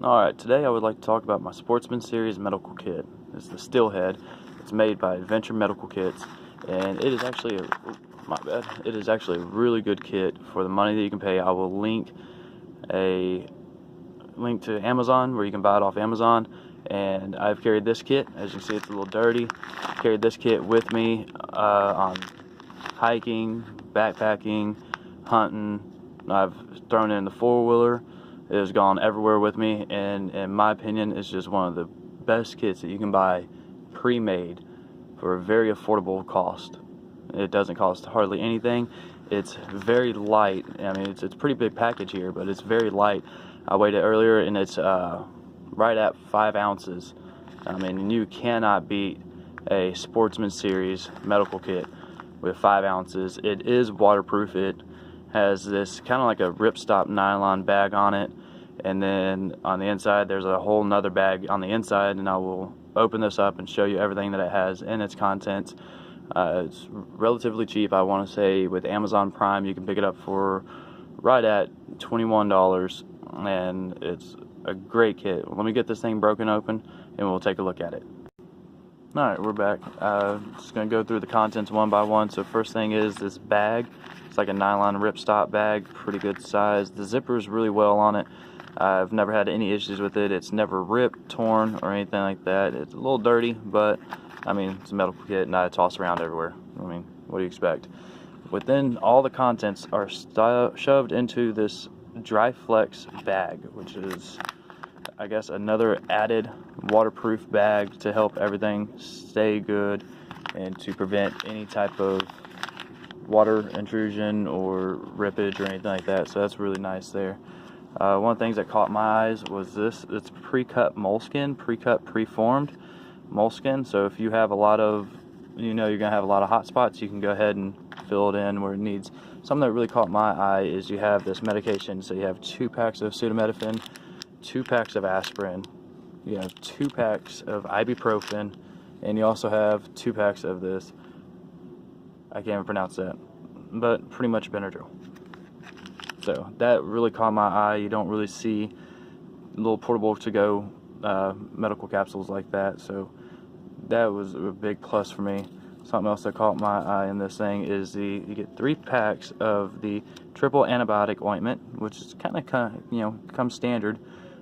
Alright, today I would like to talk about my Sportsman series medical kit. It's the Steelhead. It's made by Adventure Medical Kits, and it is actually it is actually a really good kit for the money that you can pay. I will link to Amazon where you can buy it off Amazon, and I've carried this kit. As you can see, it's a little dirty. I carried this kit with me on hiking, backpacking, hunting. I've thrown it in the four-wheeler. It has gone everywhere with me, and in my opinion, it's just one of the best kits that you can buy pre-made for a very affordable cost. It doesn't cost hardly anything. It's very light. I mean, it's a pretty big package here, but it's very light. I weighed it earlier, and it's right at 5 ounces. I mean, you cannot beat a Sportsman series medical kit with 5 ounces. It is waterproof. It has this kind of like a ripstop nylon bag on it, and then on the inside there's a whole nother bag on the inside, and I will open this up and show you everything that it has in its contents. It's relatively cheap. I want to say with Amazon Prime you can pick it up for right at $21, and it's a great kit. Let me get this thing broken open and we'll take a look at it. Alright, we're back. Just going to go through the contents one by one. So first thing is this bag. It's like a nylon ripstop bag, pretty good size. The zipper is really well on it. I've never had any issues with it. It's never ripped, torn, or anything like that. It's a little dirty, but I mean, it's a medical kit and I toss around everywhere. I mean, what do you expect? Within all the contents are shoved into this dry flex bag, which is, I guess, another added waterproof bag to help everything stay good and to prevent any type of water intrusion or rippage or anything like that. So that's really nice there. One of the things that caught my eyes was this. It's pre-cut moleskin, pre-cut, pre-formed moleskin. So if you have a lot of, you're gonna have a lot of hot spots, you can go ahead and fill it in where it needs. Something that really caught my eye is you have this medication. So you have 2 packs of acetaminophen, 2 packs of aspirin, you have 2 packs of ibuprofen, and you also have 2 packs of this, I can't even pronounce that, but pretty much Benadryl. So that really caught my eye. You don't really see little portable to-go medical capsules like that, so that was a big plus for me. Something else that caught my eye in this thing is you get 3 packs of the triple antibiotic ointment, which is kind of comes standard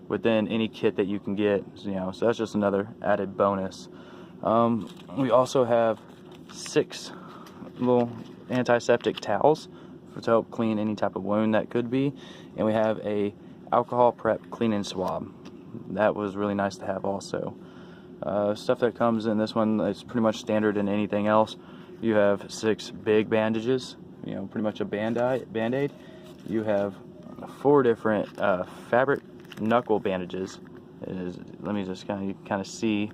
within any kit that you can get. So that's just another added bonus. We also have 6 little antiseptic towels to help clean any type of wound that could be, and we have a alcohol prep cleaning swab. That was really nice to have also. Stuff that comes in this one is pretty much standard in anything else. You have 6 big bandages, pretty much a band-aid. You have 4 different fabric knuckle bandages. Let me just kind of see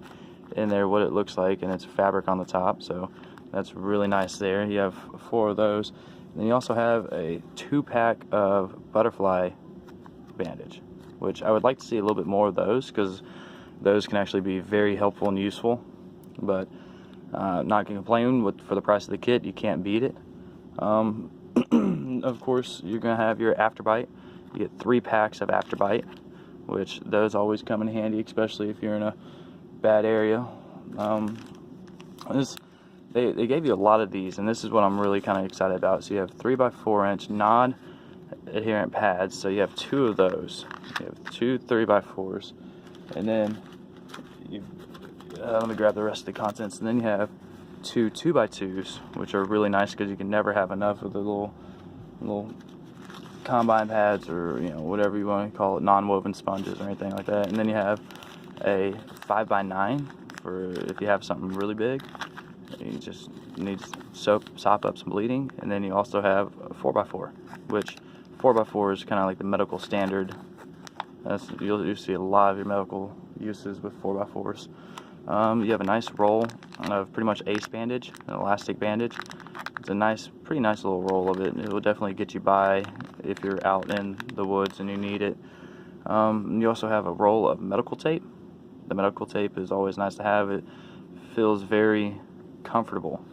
in there what it looks like, and it's fabric on the top, so that's really nice there. You have 4 of those. And then you also have a 2-pack of butterfly bandage, which I would like to see a little bit more of those, because those can actually be very helpful and useful. But not going to complain for the price of the kit. You can't beat it. Of course, you're going to have your Afterbite. You get 3 packs of Afterbite, which those always come in handy, especially if you're in a bad area. They gave you a lot of these, and this is what I'm really kind of excited about. So you have 3x4-inch non-adherent pads. So you have 2 of those. You have 2 3x4s, and then let me grab the rest of the contents. And then you have 2 2x2s, which are really nice because you can never have enough of the little combine pads, or whatever you want to call it, non-woven sponges or anything like that. And then you have a 5x9 for if you have something really big. You just need to sop up some bleeding. And then you also have a 4x4, which 4x4 is kind of like the medical standard. You'll see a lot of your medical uses with 4x4s. You have a nice roll of pretty much ace bandage, an elastic bandage. It's a pretty nice little roll of it. It will definitely get you by if you're out in the woods and you need it. You also have a roll of medical tape. The medical tape is always nice to have. It feels very comfortable.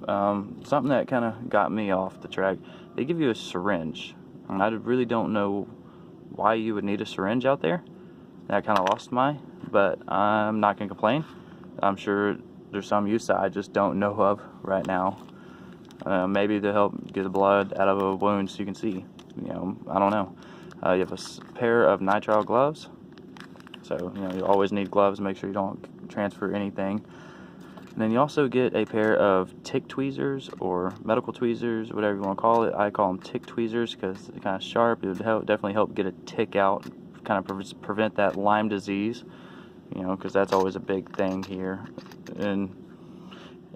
Something that kind of got me off the track, they give you a syringe. I really don't know why you would need a syringe out there. That kind of lost my, but I'm not going to complain. I'm sure there's some use that I just don't know of right now. Maybe to help get the blood out of a wound so you can see. You know, I don't know. You have a pair of nitrile gloves. So, you know, you always need gloves. Make sure you don't transfer anything. And then you also get a pair of tick tweezers or medical tweezers, whatever you want to call it. I call them tick tweezers because they're kind of sharp. It would definitely help get a tick out, kind of prevent that Lyme disease, you know, because that's always a big thing here in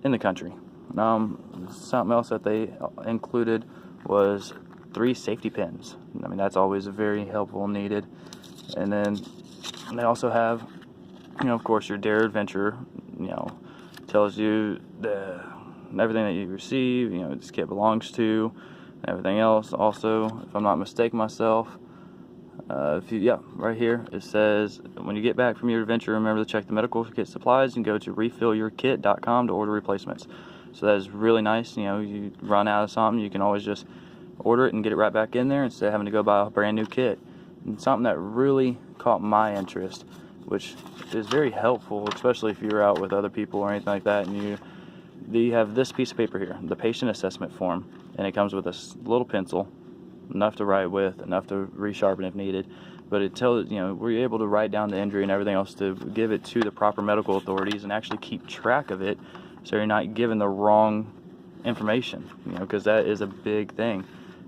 the country. Something else that they included was 3 safety pins. I mean, that's always very helpful and needed. And then they also have, you know, of course, your Dare Adventure, you know, tells you everything that you receive, you know, this kit belongs to, and everything else. Also, if I'm not mistaken myself, right here it says, when you get back from your adventure, remember to check the medical kit supplies and go to refillyourkit.com to order replacements. So that is really nice. You know, you run out of something, you can always just order it and get it right back in there instead of having to go buy a brand new kit. And something that really caught my interest, which is very helpful, especially if you're out with other people or anything like that, and you have this piece of paper here, the patient assessment form, and it comes with a little pencil, enough to write with, enough to resharpen if needed, but it tells, you know, we're able to write down the injury and everything else to give it to the proper medical authorities and actually keep track of it, so you're not given the wrong information, you know, because that is a big thing,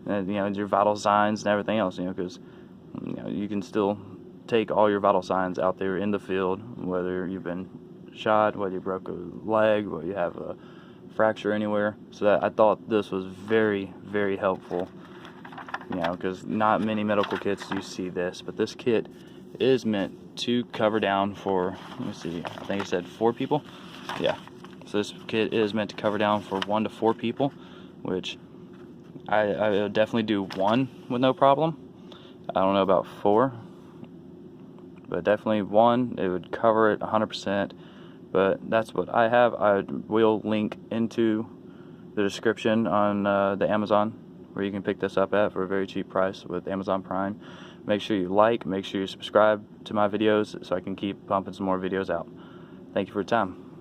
and, you know, your vital signs and everything else, you know, because, you know, you can still take all your vital signs out there in the field, whether you've been shot, whether you broke a leg, whether you have a fracture anywhere. So that I thought this was very, very helpful, you know, because not many medical kits do you see this, but this kit is meant to cover down for, let me see, I think it said 4 people. Yeah, so this kit is meant to cover down for 1 to 4 people, which I would definitely do 1 with no problem. I don't know about 4, but definitely 1, it would cover it 100%. But that's what I have. I will link into the description on the Amazon, where you can pick this up at for a very cheap price with Amazon Prime. Make sure you like, make sure you subscribe to my videos so I can keep pumping some more videos out. Thank you for your time.